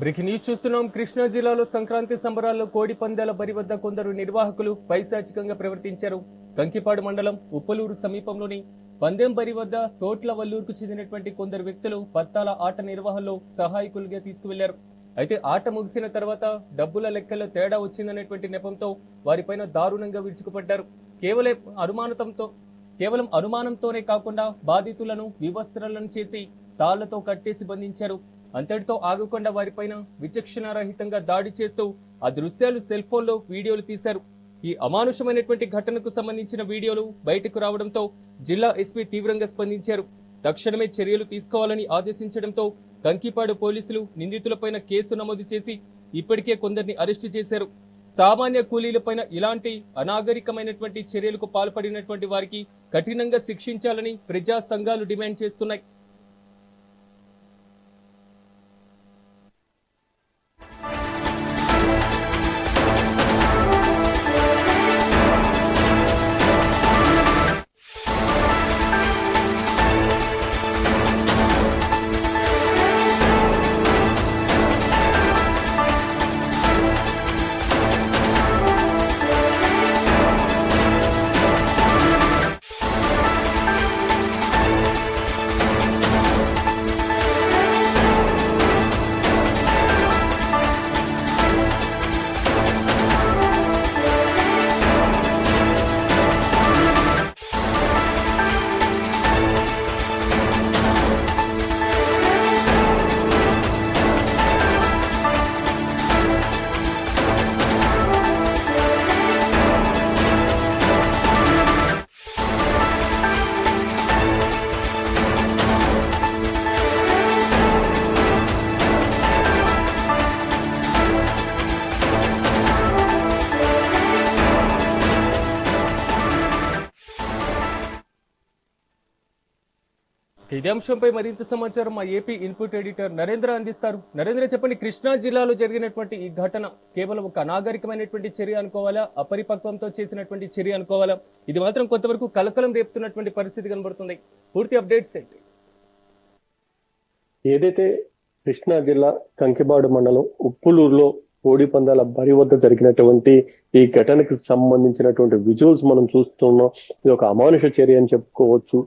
Breaking news చూస్తున్నాం. కృష్ణా జిల్లాలో సంక్రాంతి సంబరాల్లో కోడి పందాల బరి వద్ద కొందరు నిర్వాహకులు పైశాచికంగా ప్రవర్తించారు. కంకిపాడు మండలం ఉప్పలూరు సమీపంలోని పందెం బరి వద్ద తోట్లవల్లూరుకు చెందినటువంటి కొందరు వ్యక్తులు పత్తాల ఆట నిర్వహణలో సహాయకులుగా తీసుకువెళ్లారు. అయితే ఆట ముగిసిన తర్వాత డబ్బుల లెక్కల్లో తేడా వచ్చిందనేటువంటి నెపంతో వారిపైన దారుణంగా విరుచుకుపడ్డారు. కేవలం అనుమానంతోనే కాకుండా బాధితులను వివస్త్రాలను చేసి తాళ్లతో కట్టేసి బంధించారు. అంతటితో ఆగకుండా వారిపైన విచక్షణారహితంగా దాడి చేస్తూ ఆ దృశ్యాలు సెల్ ఫోన్లో వీడియోలు తీశారు. ఈ అమానుషమైనటువంటి ఘటనకు సంబంధించిన వీడియోలు బయటకు రావడంతో జిల్లా ఎస్పీ తీవ్రంగా స్పందించారు. తక్షణమే చర్యలు తీసుకోవాలని ఆదేశించడంతో కంకిపాడు పోలీసులు నిందితులపైన కేసు నమోదు చేసి ఇప్పటికే కొందరిని అరెస్టు చేశారు. సామాన్య కూలీలపైన ఇలాంటి అనాగరికమైనటువంటి చర్యలకు పాల్పడినటువంటి వారికి కఠినంగా శిక్షించాలని ప్రజా సంఘాలు డిమాండ్ చేస్తున్నాయి. ఇదే అంశంపై మరింత సమాచారం మా ఏపీ ఇన్పుట్ ఎడిటర్ నరేంద్ర అందిస్తారు. నరేంద్ర, చెప్పండి, కృష్ణా జిల్లాలో జరిగినటువంటి ఈ ఘటన కేవలం ఒక అనాగరికమైనటువంటి చర్య అనుకోవాలా, అపరిపక్వంతో చేసినటువంటి చర్య అనుకోవాలా? ఇది మాత్రం కొంతవరకు కలకలం రేపుతున్నటువంటి పరిస్థితి కనబడుతుంది. పూర్తి అప్డేట్స్ ఏంటి? ఏదైతే కృష్ణా జిల్లా కంకిపాడు మండలం ఉప్పులూరులో కోడి పందాల బరి వద్ద జరిగినటువంటి ఈ ఘటనకు సంబంధించినటువంటి విజువల్స్ మనం చూస్తున్నాం. ఇది ఒక అమానుష చర్య అని చెప్పుకోవచ్చు.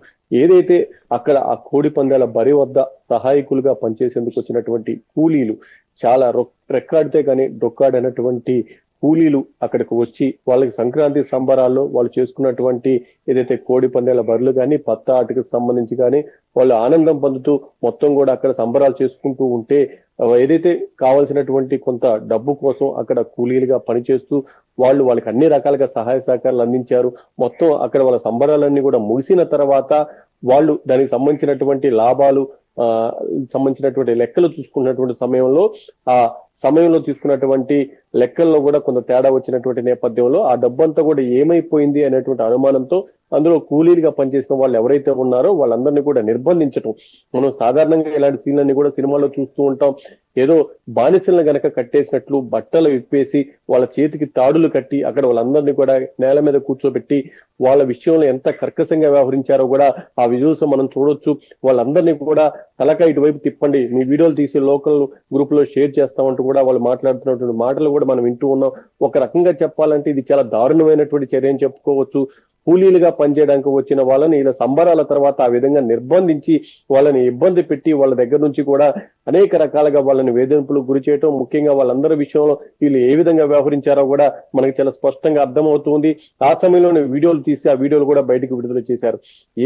ఏదైతే అక్కడ ఆ కోడి పందాల బరి వద్ద సహాయకులుగా పనిచేసేందుకు వచ్చినటువంటి కూలీలు చాలా రెక్కాడితే కానీ డొక్కాడనటువంటి కూలీలు అక్కడికి వచ్చి వాళ్ళకి సంక్రాంతి సంబరాల్లో వాళ్ళు చేసుకున్నటువంటి ఏదైతే కోడి పందాల బరులు కానీ పత్తా ఆటకు సంబంధించి కానీ వాళ్ళు ఆనందం పొందుతూ మొత్తం కూడా అక్కడ సంబరాలు చేసుకుంటూ ఉంటే ఏదైతే కావాల్సినటువంటి కొంత డబ్బు కోసం అక్కడ కూలీలుగా పనిచేస్తూ వాళ్ళకి అన్ని రకాలుగా సహాయ సహకారాలు అందించారు. మొత్తం అక్కడ వాళ్ళ సంబరాలన్నీ కూడా ముగిసిన తర్వాత వాళ్ళు దానికి సంబంధించినటువంటి లాభాలు సంబంధించినటువంటి లెక్కలు చూసుకున్నటువంటి సమయంలో తీసుకున్నటువంటి లెక్కల్లో కూడా కొంత తేడా వచ్చినటువంటి నేపథ్యంలో ఆ డబ్బంతా కూడా ఏమైపోయింది అనేటువంటి అనుమానంతో అందులో కూలీలుగా పనిచేసిన వాళ్ళు ఎవరైతే ఉన్నారో వాళ్ళందరినీ కూడా నిర్బంధించటం. మనం సాధారణంగా ఇలాంటి సీన్లన్నీ కూడా సినిమాల్లో చూస్తూ ఉంటాం. ఏదో బానిసలను గనక కట్టేసినట్లు బట్టలు విప్పేసి వాళ్ళ చేతికి తాడులు కట్టి అక్కడ వాళ్ళందరినీ కూడా నేల మీద కూర్చోబెట్టి వాళ్ళ విషయంలో ఎంత కర్కశంగా వ్యవహరించారో కూడా ఆ విజువల్స్ మనం చూడొచ్చు. వాళ్ళందరినీ కూడా తలకాయ ఇటువైపు తిప్పండి, మీ వీడియోలు తీసి లోకల్ గ్రూప్ లో షేర్ చేస్తామంటూ కూడా వాళ్ళు మాట్లాడుతున్నటువంటి మాటలు కూడా మనం వింటూ ఉన్నాం. ఒక రకంగా చెప్పాలంటే ఇది చాలా దారుణమైనటువంటి చర్య అని చెప్పుకోవచ్చు. కూలీలుగా పనిచేయడానికి వచ్చిన వాళ్ళని ఇలా సంబరాల తర్వాత ఆ విధంగా నిర్బంధించి వాళ్ళని ఇబ్బంది పెట్టి వాళ్ళ దగ్గర నుంచి కూడా అనేక రకాలుగా వాళ్ళని వేధింపులకు గురి చేయటం, ముఖ్యంగా వాళ్ళందరి విషయంలో వీళ్ళు ఏ విధంగా వ్యవహరించారో కూడా మనకి చాలా స్పష్టంగా అర్థమవుతుంది. ఆ సమయంలోనే వీడియోలు తీసి ఆ వీడియోలు కూడా బయటకు విడుదల చేశారు.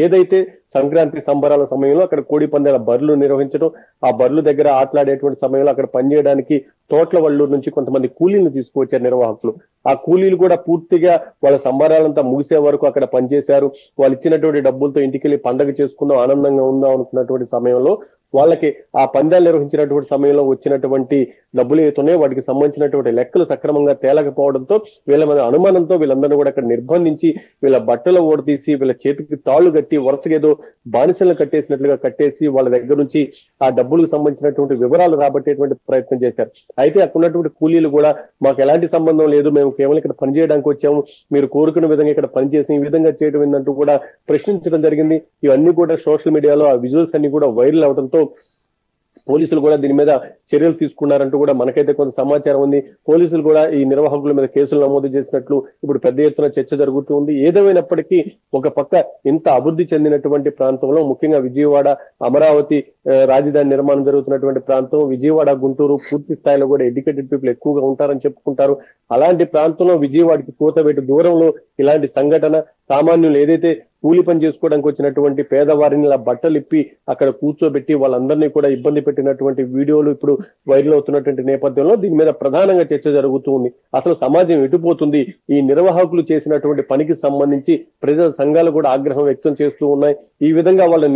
ఏదైతే సంక్రాంతి సంబరాల సమయంలో అక్కడ కోడి పందాల బరులు నిర్వహించడం, ఆ బరుల దగ్గర ఆటలాడేటువంటి సమయంలో అక్కడ పనిచేయడానికి తోట్లవల్లూరు నుంచి కొంతమంది కూలీలను తీసుకువచ్చారు నిర్వాహకులు. ఆ కూలీలు కూడా పూర్తిగా వాళ్ళ సంబరాలంతా ముగిసే వరకు అక్కడ పనిచేశారు. వాళ్ళు ఇచ్చినటువంటి డబ్బులతో ఇంటికి వెళ్ళి పండగ చేసుకుందాం, ఆనందంగా ఉందాం అనుకున్నటువంటి సమయంలో వాళ్ళకి ఆ పందాలు నిర్వహించినటువంటి సమయంలో వచ్చినటువంటి డబ్బులు ఏతున్నాయో వాటికి సంబంధించినటువంటి లెక్కలు సక్రమంగా తేలకపోవడంతో వీళ్ళ మీద అనుమానంతో వీళ్ళందరినీ కూడా అక్కడ నిర్బంధించి వీళ్ళ బట్టలు ఓడతీసి వీళ్ళ చేతికి తాళ్లు కట్టి వరుసగా ఏదో బానిసలను కట్టేసినట్లుగా కట్టేసి వాళ్ళ దగ్గర నుంచి ఆ డబ్బులకు సంబంధించినటువంటి వివరాలు రాబట్టేటువంటి ప్రయత్నం చేశారు. అయితే అక్కడ ఉన్నటువంటి కూలీలు కూడా మాకు ఎలాంటి సంబంధం లేదు, మేము కేవలం ఇక్కడ పనిచేయడానికి వచ్చాము, మీరు కోరుకున్న విధంగా ఇక్కడ పనిచేసి ఈ విధంగా చేయడం ఏంటంటూ కూడా ప్రశ్నించడం జరిగింది. ఇవన్నీ కూడా సోషల్ మీడియాలో ఆ విజువల్స్ అన్ని కూడా వైరల్ అవడంతో పోలీసులు కూడా దీని మీద చర్యలు తీసుకున్నారంటూ కూడా మనకైతే కొంత సమాచారం ఉంది. పోలీసులు కూడా ఈ నిర్వాహకుల మీద కేసులు నమోదు చేసినట్లు ఇప్పుడు పెద్ద ఎత్తున చర్చ జరుగుతుంది. ఏదేమైనప్పటికీ ఒక పక్క ఇంత అభివృద్ధి చెందినటువంటి ప్రాంతంలో, ముఖ్యంగా విజయవాడ, అమరావతి రాజధాని నిర్మాణం జరుగుతున్నటువంటి ప్రాంతం, విజయవాడ, గుంటూరు పూర్తి స్థాయిలో కూడా ఎడ్యుకేటెడ్ పీపుల్ ఎక్కువగా ఉంటారని చెప్పుకుంటారు. అలాంటి ప్రాంతంలో విజయవాడకి కూతవేటు దూరంలో ఇలాంటి సంఘటన, సామాన్యులు ఏదైతే కూలి పని చేసుకోవడానికి వచ్చినటువంటి పేదవారిని ఇలా బట్టలిప్పి అక్కడ కూర్చోబెట్టి వాళ్ళందరినీ కూడా ఇబ్బంది పెట్టినటువంటి వీడియోలు ఇప్పుడు వైరల్ అవుతున్నటువంటి నేపథ్యంలో దీని మీద ప్రధానంగా చర్చ జరుగుతూ ఉంది. అసలు సమాజం ఎటుపోతుంది? ఈ నిర్వాహకులు చేసినటువంటి పనికి సంబంధించి ప్రజా సంఘాలు కూడా ఆగ్రహం వ్యక్తం చేస్తూ ఉన్నాయి. ఈ విధంగా వాళ్ళని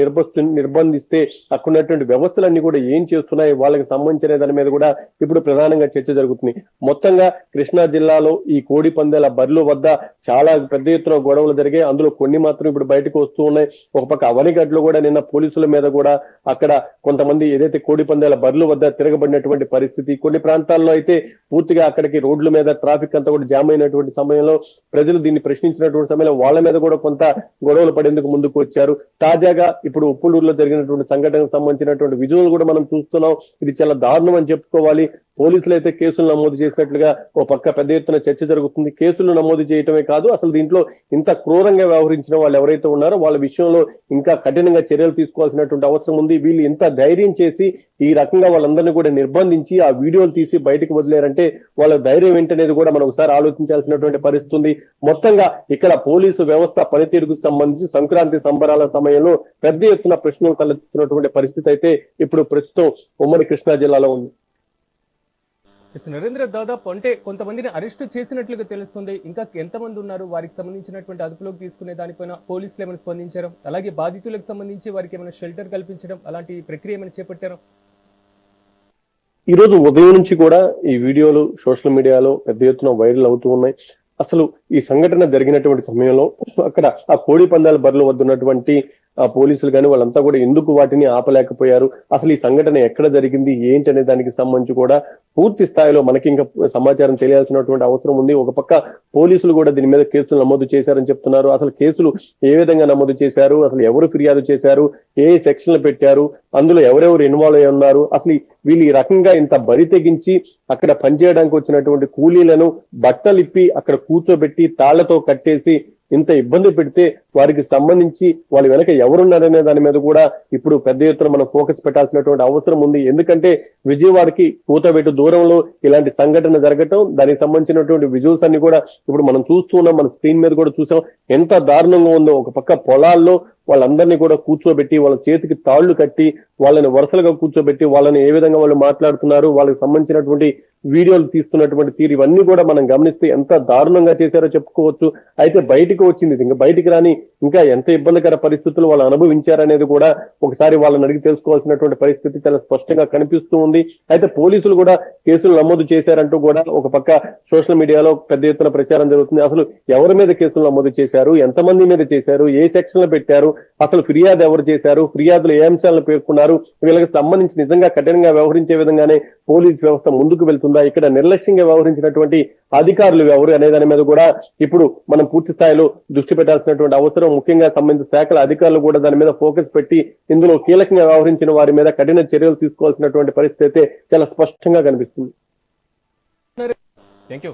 నిర్బంధిస్తే అక్కడున్నటువంటి వ్యవస్థలన్నీ కూడా ఏం చేస్తున్నాయి, వాళ్ళకి సంబంధించిన దాని మీద కూడా ఇప్పుడు ప్రధానంగా చర్చ జరుగుతుంది. మొత్తంగా కృష్ణా జిల్లాలో ఈ కోడి పందేల బర్రెల వద్ద చాలా పెద్ద ఎత్తున గొడవలు జరిగాయి. అందులో కొన్ని మాత్రం ఇప్పుడు బయటకు వస్తూ ఉన్నాయి. ఒక పక్క అవనిగడ్లో కూడా నిన్న పోలీసుల మీద కూడా అక్కడ కొంతమంది ఏదైతే కోడి పందేల బర్రెల వద్ద తిరగబడినటువంటి పరిస్థితి, కొన్ని ప్రాంతాల్లో అయితే పూర్తిగా అక్కడికి రోడ్ల మీద ట్రాఫిక్ అంతా కూడా జామ్ అయినటువంటి సమయంలో ప్రజలు దీన్ని ప్రశ్నించినటువంటి సమయంలో వాళ్ళ మీద కూడా కొంత గొడవలు పడేందుకు ముందుకు వచ్చారు. తాజాగా ఇప్పుడు ఉప్పులూరులో జరిగినటువంటి సంఘటనకు సంబంధించినటువంటి విజువల్ కూడా మనం చూస్తున్నాం. ఇది చాలా దారుణం అని చెప్పుకోవాలి. పోలీసులు అయితే కేసులు నమోదు చేసినట్లుగా ఓ పక్క పెద్ద ఎత్తున చర్చ జరుగుతుంది. కేసులు నమోదు చేయటమే కాదు, అసలు దీంట్లో ఇంత క్రూరంగా వ్యవహరించిన వాళ్ళు ఎవరైతే ఉన్నారో వాళ్ళ విషయంలో ఇంకా కఠినంగా చర్యలు తీసుకోవాల్సినటువంటి అవసరం ఉంది. వీళ్ళు ఇంత ధైర్యం చేసి ఈ రకంగా వాళ్ళందరినీ కూడా నిర్బంధించి ఆ వీడియోలు తీసి బయటకు వదిలేరంటే వాళ్ళ ధైర్యం ఏంటనేది కూడా మనం ఒకసారి ఆలోచించాల్సినటువంటి పరిస్థితి ఉంది. మొత్తంగా ఇక్కడ పోలీసు వ్యవస్థ పనితీరుకు సంబంధించి సంక్రాంతి సంబరాల సమయంలో పెద్ద ఎత్తున ప్రశ్నలు తలెత్తుతున్నటువంటి పరిస్థితి అయితే ఇప్పుడు ప్రస్తుతం ఉమ్మడి కృష్ణా జిల్లాలో ఉంది. నరేంద్ర, దాదాపు అంటే కొంతమందిని అరెస్ట్ చేసినట్లుగా తెలుస్తుంది. ఇంకా ఎంతమంది ఉన్నారు? వారికి సంబంధించినటువంటి అదుపులోకి తీసుకునే దానిపైన పోలీసులు ఏమైనా స్పందించారు? అలాగే బాధితులకు సంబంధించి వారికి ఏమైనా షెల్టర్ కల్పించడం అలాంటి ప్రక్రియ ఏమైనా చేపట్టారు? ఈ రోజు ఉదయం నుంచి కూడా ఈ వీడియోలు సోషల్ మీడియాలో పెద్ద ఎత్తున వైరల్ అవుతూ ఉన్నాయి. అసలు ఈ సంఘటన జరిగినటువంటి సమయంలో అక్కడ ఆ కోడి పందాల బర్రెల వద్ద ఉన్నటువంటి ఆ పోలీసులు కానీ వాళ్ళంతా కూడా ఎందుకు వాటిని ఆపలేకపోయారు, అసలు ఈ సంఘటన ఎక్కడ జరిగింది ఏంటి అనే దానికి సంబంధించి కూడా పూర్తి స్థాయిలో మనకి ఇంకా సమాచారం తెలియాల్సినటువంటి అవసరం ఉంది. ఒక పక్క పోలీసులు కూడా దీని మీద కేసులు నమోదు చేశారని చెప్తున్నారు. అసలు కేసులు ఏ విధంగా నమోదు చేశారు, అసలు ఎవరు ఫిర్యాదు చేశారు, ఏ సెక్షన్లు పెట్టారు, అందులో ఎవరెవరు ఇన్వాల్వ్ అయి ఉన్నారు, అసలు వీళ్ళు ఈ రకంగా ఇంత బరి తెగించి అక్కడ పనిచేయడానికి వచ్చినటువంటి కూలీలను బట్టలిప్పి అక్కడ కూర్చోబెట్టి తాళ్లతో కట్టేసి ఇంత ఇబ్బంది పెడితే వారికి సంబంధించి వాళ్ళ వెనక ఎవరున్నారనే దాని మీద కూడా ఇప్పుడు పెద్ద ఎత్తున మనం ఫోకస్ పెట్టాల్సినటువంటి అవసరం ఉంది. ఎందుకంటే విజయవాడకి కూతవేటు దూరంలో ఇలాంటి సంఘటన జరగటం, దానికి సంబంధించినటువంటి విజువల్స్ అన్ని కూడా ఇప్పుడు మనం చూస్తూ ఉన్నాం. మన స్క్రీన్ మీద కూడా చూసాం ఎంత దారుణంగా ఉందో. ఒక పక్క పొలాల్లో వాళ్ళందరినీ కూడా కూర్చోబెట్టి వాళ్ళ చేతికి తాళ్లు కట్టి వాళ్ళని వరుసలుగా కూర్చోబెట్టి వాళ్ళని ఏ విధంగా వాళ్ళు మాట్లాడుతున్నారు, వాళ్ళకి సంబంధించినటువంటి వీడియోలు తీస్తున్నటువంటి తీరు ఇవన్నీ కూడా మనం గమనిస్తే ఎంత దారుణంగా చేశారో చెప్పుకోవచ్చు. అయితే బయటకు వచ్చింది, ఇంకా బయటికి రాని ఇంకా ఎంత ఇబ్బందికర పరిస్థితులు వాళ్ళు అనుభవించారనేది కూడా ఒకసారి వాళ్ళని అడిగి తెలుసుకోవాల్సినటువంటి పరిస్థితి చాలా స్పష్టంగా కనిపిస్తూ ఉంది. అయితే పోలీసులు కూడా కేసులు నమోదు చేశారంటూ కూడా ఒక పక్క సోషల్ మీడియాలో పెద్ద ఎత్తున ప్రచారం జరుగుతుంది. అసలు ఎవరి మీద కేసులు నమోదు చేశారు, ఎంతమంది మీద చేశారు, ఏ సెక్షన్లు పెట్టారు, అసలు ఫిర్యాదు ఎవరు చేశారు, ఫిర్యాదులు ఏ అంశాలను పేర్కొన్నారు, వీళ్ళకి సంబంధించి నిజంగా కఠినంగా వ్యవహరించే విధంగానే పోలీస్ వ్యవస్థ ముందుకు వెళ్తుందా, ఇక్కడ నిర్లక్ష్యంగా వ్యవహరించినటువంటి అధికారులు ఎవరు అనే దాని మీద కూడా ఇప్పుడు మనం పూర్తి స్థాయిలో దృష్టి పెట్టాల్సినటువంటి అవసరం. ముఖ్యంగా సంబంధిత శాఖల అధికారులు కూడా దాని మీద ఫోకస్ పెట్టి ఇందులో కీలకంగా వ్యవహరించిన వారి మీద కఠిన చర్యలు తీసుకోవాల్సినటువంటి పరిస్థితి అయితే చాలా స్పష్టంగా కనిపిస్తుంది. Thank you.